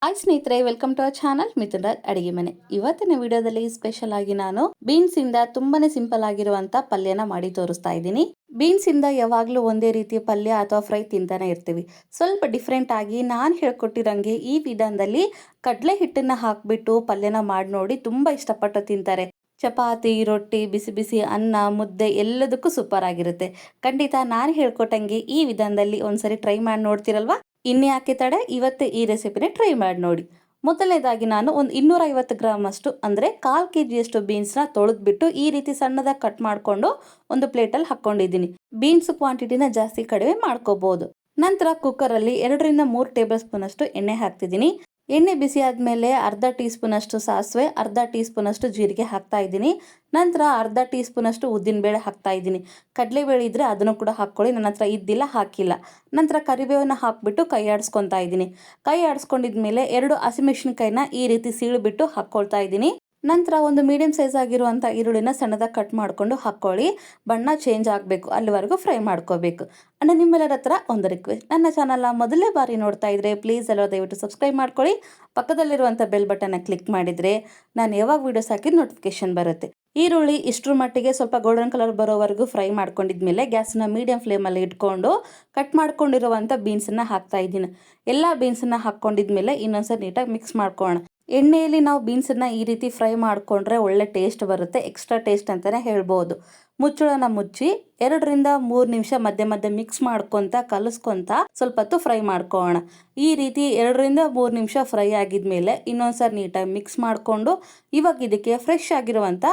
Hi ಸ್ನೇಹಿತರೆ, welcome to our channel Mithun Raj ಅಡಿಗೆ ಮನೆ. ಇವತ್ತಿನ ವಿಡಿಯೋದಲ್ಲಿ ಸ್ಪೆಷಲ್ ಆಗಿ ನಾನು ಬೀನ್ಸ್ ಇಂದ ತುಂಬಾನೇ ಸಿಂಪಲ್ ಆಗಿರುವಂತ ಪಲ್ಯನ ಮಾಡಿ ತೋರಿಸ್ತಾ ಇದ್ದೀನಿ. ಬೀನ್ಸ್ ಇಂದ ಯಾವಾಗ್ಲೂ ಒಂದೇ ರೀತಿಯ ಪಲ್ಯ ಅಥವಾ ಫ್ರೈ ತಿಂತಾನೆ ಇರ್ತೀವಿ. ಸ್ವಲ್ಪ ಡಿಫ್ರೆಂಟ್ ಆಗಿ ನಾನು ಹೇಳ್ಕೊಟ್ಟಿರಂಗೆ ಈ ವಿಧಾನದಲ್ಲಿ ಕಡಲೆ ಹಿಟ್ಟನ್ನ ಹಾಕ್ಬಿಟ್ಟು ಪಲ್ಯನ ಮಾಡಿ ನೋಡಿ ತುಂಬಾ ಇಷ್ಟಪಟ್ಟು ತಿಂತಾರೆ. ಚಪಾತಿ, ರೊಟ್ಟಿ, ಬಿಸಿ ಬಿಸಿ ಅನ್ನ, ಮುದ್ದೆ ಎಲ್ಲದಕ್ಕೂ ಸೂಪರ್ ಆಗಿರುತ್ತೆ. ಖಂಡಿತ ನಾನು ಹೇಳ್ಕೊಟ್ಟಂಗೆ ಈ ವಿಧಾನದಲ್ಲಿ ಒಂದ್ಸರಿ ಟ್ರೈ ಮಾಡಿ ನೋಡ್ತಿರಲ್ವಾ? ಇನ್ಯಾಕೆ ತಡ, ಇವತ್ತೇ ಈ ರೆಸಿಪಿನ ಟ್ರೈ ಮಾಡಿ ನೋಡಿ. ಮೊದಲನೇದಾಗಿ ನಾನು ಒಂದು 250 ಗ್ರಾಮ್ ಅಷ್ಟು ಅಂದರೆ 1/4 kg ಬೀನ್ಸ್ನ ತೊಳೆದ್ಬಿಟ್ಟು ಈ ರೀತಿ ಸಣ್ಣದಾಗಿ ಕಟ್ ಮಾಡಿಕೊಂಡು ಒಂದು ಪ್ಲೇಟಲ್ಲಿ ಹಾಕ್ಕೊಂಡಿದ್ದೀನಿ. ಬೀನ್ಸ್ ಕ್ವಾಂಟಿಟಿನ ಜಾಸ್ತಿ ಕಡಿಮೆ ಮಾಡ್ಕೋಬಹುದು. ನಂತರ ಕುಕ್ಕರಲ್ಲಿ 2 ರಿಂದ 3 ಟೇಬಲ್ ಸ್ಪೂನ್ ಅಷ್ಟು ಎಣ್ಣೆ ಹಾಕ್ತಿದ್ದೀನಿ. ಎಣ್ಣೆ ಬಿಸಿ ಆದಮೇಲೆ ಅರ್ಧ ಟೀ ಸ್ಪೂನ್ ಅಷ್ಟು ಸಾಸಿವೆ, ಅರ್ಧ ಟೀ ಸ್ಪೂನ್ ಅಷ್ಟು ಜೀರಿಗೆ ಹಾಕ್ತಾ ಇದ್ದೀನಿ. ನಂತರ ಅರ್ಧ ಟೀ ಸ್ಪೂನ್ ಅಷ್ಟು ಉದ್ದಿನಬೇಳೆ ಹಾಕ್ತಾ ಇದ್ದೀನಿ. ಕಡಲೆಬೇಳೆ ಇದ್ದರೆ ಅದನ್ನು ಕೂಡ ಹಾಕ್ಕೊಳ್ಳಿ, ನನ್ನ ಹತ್ರ ಇದ್ದಿಲ್ಲ ಹಾಕಿಲ್ಲ. ನಂತರ ಕರಿಬೇವನ್ನ ಹಾಕ್ಬಿಟ್ಟು ಕೈ ಆಡಿಸ್ಕೊತಾ ಇದ್ದೀನಿ. ಕೈ ಆಡಿಸ್ಕೊಂಡಿದ್ಮೇಲೆ 2 ಹಸಿಮೆಣಸಿನಕಾಯಿನ ಈ ರೀತಿ ಸೀಳುಬಿಟ್ಟು ಹಾಕ್ಕೊಳ್ತಾ ಇದ್ದೀನಿ. ನಂತರ ಒಂದು ಮೀಡಿಯಂ ಸೈಜ್ ಆಗಿರುವಂಥ ಈರುಳ್ಳಿನ ಸಣ್ಣದಾಗಿ ಕಟ್ ಮಾಡಿಕೊಂಡು ಹಾಕ್ಕೊಳ್ಳಿ. ಬಣ್ಣ ಚೇಂಜ್ ಆಗಬೇಕು, ಅಲ್ಲಿವರೆಗೂ ಫ್ರೈ ಮಾಡ್ಕೋಬೇಕು. ಅಣ್ಣ, ನಿಮ್ಮೆಲ್ಲರ ಹತ್ರ ಒಂದು ರಿಕ್ವೆಸ್ಟ್, ನನ್ನ ಚಾನಲ್ನ ಮೊದಲನೇ ಬಾರಿ ನೋಡ್ತಾ ಇದ್ರೆ ಪ್ಲೀಸ್ ಎಲ್ಲ ದಯವಿಟ್ಟು ಸಬ್ಸ್ಕ್ರೈಬ್ ಮಾಡ್ಕೊಳ್ಳಿ. ಪಕ್ಕದಲ್ಲಿರುವಂಥ ಬೆಲ್ ಬಟನ್ನ ಕ್ಲಿಕ್ ಮಾಡಿದರೆ ನಾನು ಯಾವಾಗ ವೀಡಿಯೋಸ್ ಹಾಕಿದ ನೋಟಿಫಿಕೇಶನ್ ಬರುತ್ತೆ. ಈರುಳ್ಳಿ ಇಷ್ಟರ ಮಟ್ಟಿಗೆ ಸ್ವಲ್ಪ ಗೋಲ್ಡನ್ ಕಲರ್ ಬರೋವರೆಗೂ ಫ್ರೈ ಮಾಡ್ಕೊಂಡಿದ್ಮೇಲೆ ಗ್ಯಾಸನ್ನ ಮೀಡಿಯಂ ಫ್ಲೇಮಲ್ಲಿ ಇಟ್ಕೊಂಡು ಕಟ್ ಮಾಡ್ಕೊಂಡಿರುವಂಥ ಬೀನ್ಸನ್ನು ಹಾಕ್ತಾ ಇದ್ದೀನಿ. ಎಲ್ಲ ಬೀನ್ಸನ್ನು ಹಾಕ್ಕೊಂಡಿದ್ಮೇಲೆ ಇನ್ನೊಂದ್ಸರಿ ನೀಟಾಗಿ ಮಿಕ್ಸ್ ಮಾಡ್ಕೊಳ್ಳೋಣ. ಎಣ್ಣೆಯಲ್ಲಿ ನಾವು ಬೀನ್ಸನ್ನು ಈ ರೀತಿ ಫ್ರೈ ಮಾಡಿಕೊಂಡ್ರೆ ಒಳ್ಳೆ ಟೇಸ್ಟ್ ಬರುತ್ತೆ, ಎಕ್ಸ್ಟ್ರಾ ಟೇಸ್ಟ್ ಅಂತಲೇ ಹೇಳ್ಬೋದು. ಮುಚ್ಚಳನ ಮುಚ್ಚಿ 2 ರಿಂದ 3 ನಿಮಿಷ ಮಧ್ಯೆ ಮಧ್ಯೆ ಮಿಕ್ಸ್ ಮಾಡ್ಕೊತ ಕಲಿಸ್ಕೊತ ಸ್ವಲ್ಪ ಹೊತ್ತು ಫ್ರೈ ಮಾಡ್ಕೊಳ್ಳೋಣ. ಈ ರೀತಿ 2 ರಿಂದ 3 ನಿಮಿಷ ಫ್ರೈ ಆಗಿದ್ಮೇಲೆ ಇನ್ನೊಂದ್ಸರಿ ನೀಟಾಗಿ ಮಿಕ್ಸ್ ಮಾಡಿಕೊಂಡು ಇವಾಗ ಇದಕ್ಕೆ ಫ್ರೆಶ್ ಆಗಿರುವಂಥ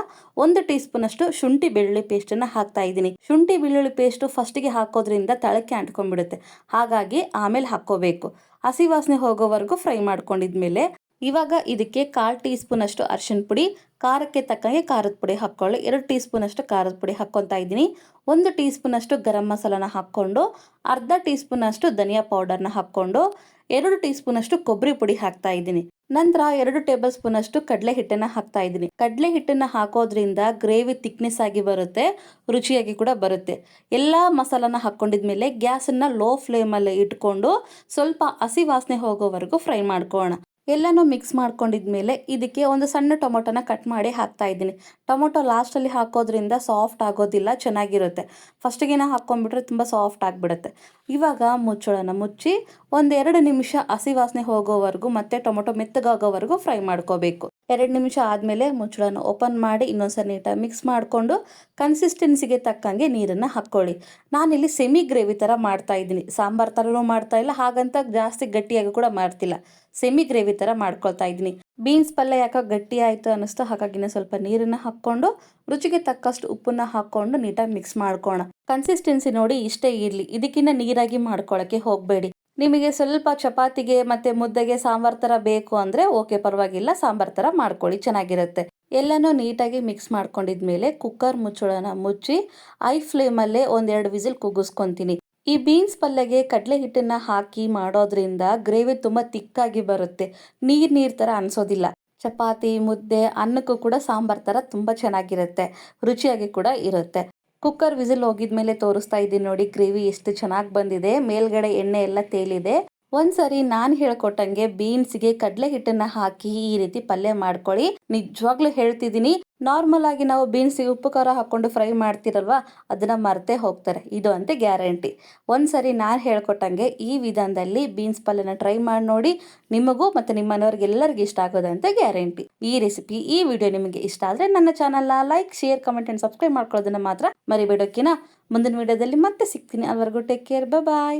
1 ಟೀ ಸ್ಪೂನ್ ಅಷ್ಟು ಶುಂಠಿ ಬೆಳ್ಳುಳ್ಳಿ ಪೇಸ್ಟನ್ನು ಹಾಕ್ತಾ ಇದ್ದೀನಿ. ಶುಂಠಿ ಬೆಳ್ಳುಳ್ಳಿ ಪೇಸ್ಟು ಫಸ್ಟಿಗೆ ಹಾಕೋದ್ರಿಂದ ತಳಕ್ಕೆ ಅಂಟ್ಕೊಂಡ್ಬಿಡುತ್ತೆ, ಹಾಗಾಗಿ ಆಮೇಲೆ ಹಾಕ್ಕೋಬೇಕು. ಹಸಿ ವಾಸನೆ ಹೋಗೋವರೆಗೂ ಫ್ರೈ ಮಾಡ್ಕೊಂಡಿದ್ಮೇಲೆ ಇವಾಗ ಇದಕ್ಕೆ 1/4 ಟೀ ಸ್ಪೂನ್ ಅಷ್ಟು ಅರಿಶಿನ ಪುಡಿ, ಖಾರಕ್ಕೆ ತಕ್ಕಂಗೆ ಖಾರದ ಪುಡಿ ಹಾಕ್ಕೊಳ್ಳಿ. 2 ಟೀ ಸ್ಪೂನ್ ಅಷ್ಟು ಖಾರದ ಪುಡಿ ಹಾಕ್ಕೊತಾ ಇದ್ದೀನಿ. 1 ಟೀ ಸ್ಪೂನ್ ಅಷ್ಟು ಗರಂ ಮಸಾಲಾನ ಹಾಕ್ಕೊಂಡು, ಅರ್ಧ ಟೀ ಸ್ಪೂನ್ ಅಷ್ಟು ಧನಿಯಾ ಪೌಡರ್ನ ಹಾಕ್ಕೊಂಡು, 2 ಟೀ ಸ್ಪೂನ್ ಅಷ್ಟು ಕೊಬ್ಬರಿ ಪುಡಿ ಹಾಕ್ತಾ ಇದ್ದೀನಿ. ನಂತರ 2 ಟೇಬಲ್ ಸ್ಪೂನ್ ಅಷ್ಟು ಕಡಲೆ ಹಿಟ್ಟನ್ನ ಹಾಕ್ತಾ ಇದ್ದೀನಿ. ಕಡಲೆ ಹಿಟ್ಟನ್ನ ಹಾಕೋದ್ರಿಂದ ಗ್ರೇವಿ ಥಿಕ್ನೆಸ್ ಆಗಿ ಬರುತ್ತೆ, ರುಚಿಯಾಗಿ ಕೂಡ ಬರುತ್ತೆ. ಎಲ್ಲ ಮಸಾಲಾನ ಹಾಕ್ಕೊಂಡಿದ್ಮೇಲೆ ಗ್ಯಾಸನ್ನ ಲೋ ಫ್ಲೇಮಲ್ಲಿ ಇಟ್ಕೊಂಡು ಸ್ವಲ್ಪ ಹಸಿ ವಾಸನೆ ಹೋಗೋವರೆಗೂ ಫ್ರೈ ಮಾಡ್ಕೊಳ್ಳೋಣ. ಎಲ್ಲನೂ ಮಿಕ್ಸ್ ಮಾಡ್ಕೊಂಡಿದ್ಮೇಲೆ ಇದಕ್ಕೆ ಒಂದು ಸಣ್ಣ ಟೊಮೊಟೊನ ಕಟ್ ಮಾಡಿ ಹಾಕ್ತಾ ಇದ್ದೀನಿ. ಟೊಮೊಟೊ ಲಾಸ್ಟಲ್ಲಿ ಹಾಕೋದ್ರಿಂದ ಸಾಫ್ಟ್ ಆಗೋದಿಲ್ಲ, ಚೆನ್ನಾಗಿರುತ್ತೆ. ಫಸ್ಟಿಗೆ ಹಾಕ್ಕೊಂಡ್ಬಿಟ್ರೆ ತುಂಬ ಸಾಫ್ಟ್ ಆಗಿಬಿಡುತ್ತೆ. ಇವಾಗ ಮುಚ್ಚಳನ ಮುಚ್ಚಿ 1-2 ನಿಮಿಷ ಹಸಿ ವಾಸನೆ ಹೋಗೋವರೆಗೂ ಮತ್ತು ಟೊಮೊಟೊ ಮೆತ್ತಗಾಗೋವರೆಗೂ ಫ್ರೈ ಮಾಡ್ಕೋಬೇಕು. 2 ನಿಮಿಷ ಆದಮೇಲೆ ಮುಚ್ಚಳನ ಓಪನ್ ಮಾಡಿ ಇನ್ನೊಂದ್ಸರಿ ನೀಟಾಗಿ ಮಿಕ್ಸ್ ಮಾಡಿಕೊಂಡು ಕನ್ಸಿಸ್ಟೆನ್ಸಿಗೆ ತಕ್ಕಂಗೆ ನೀರನ್ನು ಹಾಕ್ಕೊಳ್ಳಿ. ನಾನಿಲ್ಲಿ ಸೆಮಿ ಗ್ರೇವಿ ಥರ ಮಾಡ್ತಾ ಇದ್ದೀನಿ, ಸಾಂಬಾರು ಥರನೂ ಮಾಡ್ತಾ ಇಲ್ಲ, ಹಾಗಂತ ಜಾಸ್ತಿ ಗಟ್ಟಿಯಾಗಿ ಕೂಡ ಮಾಡ್ತಿಲ್ಲ. ಸೆಮಿ ಗ್ರೇವಿ ಥರ ಮಾಡ್ಕೊಳ್ತಾ ಇದ್ದೀನಿ. ಬೀನ್ಸ್ ಪಲ್ಯ ಯಾಕೋ ಗಟ್ಟಿ ಆಯಿತು ಅನ್ನಿಸ್ತು, ಹಾಗಾಗಿ ಸ್ವಲ್ಪ ನೀರನ್ನು ಹಾಕ್ಕೊಂಡು ರುಚಿಗೆ ತಕ್ಕಷ್ಟು ಉಪ್ಪನ್ನ ಹಾಕ್ಕೊಂಡು ನೀಟಾಗಿ ಮಿಕ್ಸ್ ಮಾಡ್ಕೋಣ. ಕನ್ಸಿಸ್ಟೆನ್ಸಿ ನೋಡಿ ಇಷ್ಟೇ ಇರಲಿ, ಇದಕ್ಕಿಂತ ನೀರಾಗಿ ಮಾಡ್ಕೊಳ್ಳೋಕ್ಕೆ ಹೋಗಬೇಡಿ. ನಿಮಗೆ ಸ್ವಲ್ಪ ಚಪಾತಿಗೆ ಮತ್ತು ಮುದ್ದೆಗೆ ಸಾಂಬಾರು ಥರ ಬೇಕು ಅಂದರೆ ಓಕೆ, ಪರವಾಗಿಲ್ಲ, ಸಾಂಬಾರು ಥರ ಮಾಡ್ಕೊಳ್ಳಿ, ಚೆನ್ನಾಗಿರುತ್ತೆ. ಎಲ್ಲನೂ ನೀಟಾಗಿ ಮಿಕ್ಸ್ ಮಾಡ್ಕೊಂಡಿದ್ಮೇಲೆ ಕುಕ್ಕರ್ ಮುಚ್ಚಳನ ಮುಚ್ಚಿ ಐ ಫ್ಲೇಮಲ್ಲೇ 1-2 ವಿಸಿಲ್ ಕೂಗಿಸ್ಕೊತೀನಿ. ಈ ಬೀನ್ಸ್ ಪಲ್ಯಗೆ ಕಡಲೆ ಹಿಟ್ಟನ್ನು ಹಾಕಿ ಮಾಡೋದ್ರಿಂದ ಗ್ರೇವಿ ತುಂಬ ತಿಕ್ಕಾಗಿ ಬರುತ್ತೆ, ನೀರು ಥರ ಅನಿಸೋದಿಲ್ಲ. ಚಪಾತಿ, ಮುದ್ದೆ, ಅನ್ನಕ್ಕೂ ಕೂಡ ಸಾಂಬಾರು ಥರ ತುಂಬ ಚೆನ್ನಾಗಿರುತ್ತೆ, ರುಚಿಯಾಗಿ ಕೂಡ ಇರುತ್ತೆ. ಕುಕ್ಕರ್ ವಿಸಿಲ್ ಹೋಗಿದ್ಮೇಲೆ ತೋರಿಸ್ತಾ ಇದ್ದೀನಿ ನೋಡಿ, ಗ್ರೇವಿ ಎಷ್ಟು ಚೆನ್ನಾಗಿ ಬಂದಿದೆ, ಮೇಲ್ಗಡೆ ಎಣ್ಣೆ ಎಲ್ಲ ತೇಲಿದೆ. ಒಂದ್ಸರಿ ನಾನು ಹೇಳ್ಕೊಟ್ಟಂಗೆ ಬೀನ್ಸ್ಗೆ ಕಡಲೆ ಹಿಟ್ಟನ್ನು ಹಾಕಿ ಈ ರೀತಿ ಪಲ್ಯ ಮಾಡ್ಕೊಳ್ಳಿ. ನಿಜವಾಗ್ಲೂ ಹೇಳ್ತಿದ್ದೀನಿ, ನಾರ್ಮಲ್ ಆಗಿ ನಾವು ಬೀನ್ಸಿಗೆ ಉಪ್ಪು ಖಾರ ಹಾಕ್ಕೊಂಡು ಫ್ರೈ ಮಾಡ್ತಿರಲ್ವಾ, ಅದನ್ನ ಮರ್ತೇ ಹೋಗ್ತಾರೆ, ಇದು ಅಂತ ಗ್ಯಾರಂಟಿ. ಒಂದ್ಸರಿ ನಾನು ಹೇಳ್ಕೊಟ್ಟಂಗೆ ಈ ವಿಧಾನದಲ್ಲಿ ಬೀನ್ಸ್ ಪಲ್ಯನ ಟ್ರೈ ಮಾಡಿ ನೋಡಿ, ನಿಮಗೂ ಮತ್ತು ನಿಮ್ಮ ಮನೆಯವ್ರಿಗೆಲ್ಲರಿಗೂ ಇಷ್ಟ ಆಗೋದಂತ ಗ್ಯಾರಂಟಿ. ಈ ರೆಸಿಪಿ, ಈ ವಿಡಿಯೋ ನಿಮಗೆ ಇಷ್ಟ ಆದರೆ ನನ್ನ ಚಾನಲ್ನ like, share, comment and subscribe ಮಾಡ್ಕೊಳ್ಳೋದನ್ನ ಮಾತ್ರ ಮರಿಬೇಡೋಕಿನ. ಮುಂದಿನ ವಿಡಿಯೋದಲ್ಲಿ ಮತ್ತೆ ಸಿಗ್ತೀನಿ, ಅಲ್ಲಿವರೆಗೂ ಟೇಕ್ ಕೇರ್, ಬಾಯ್.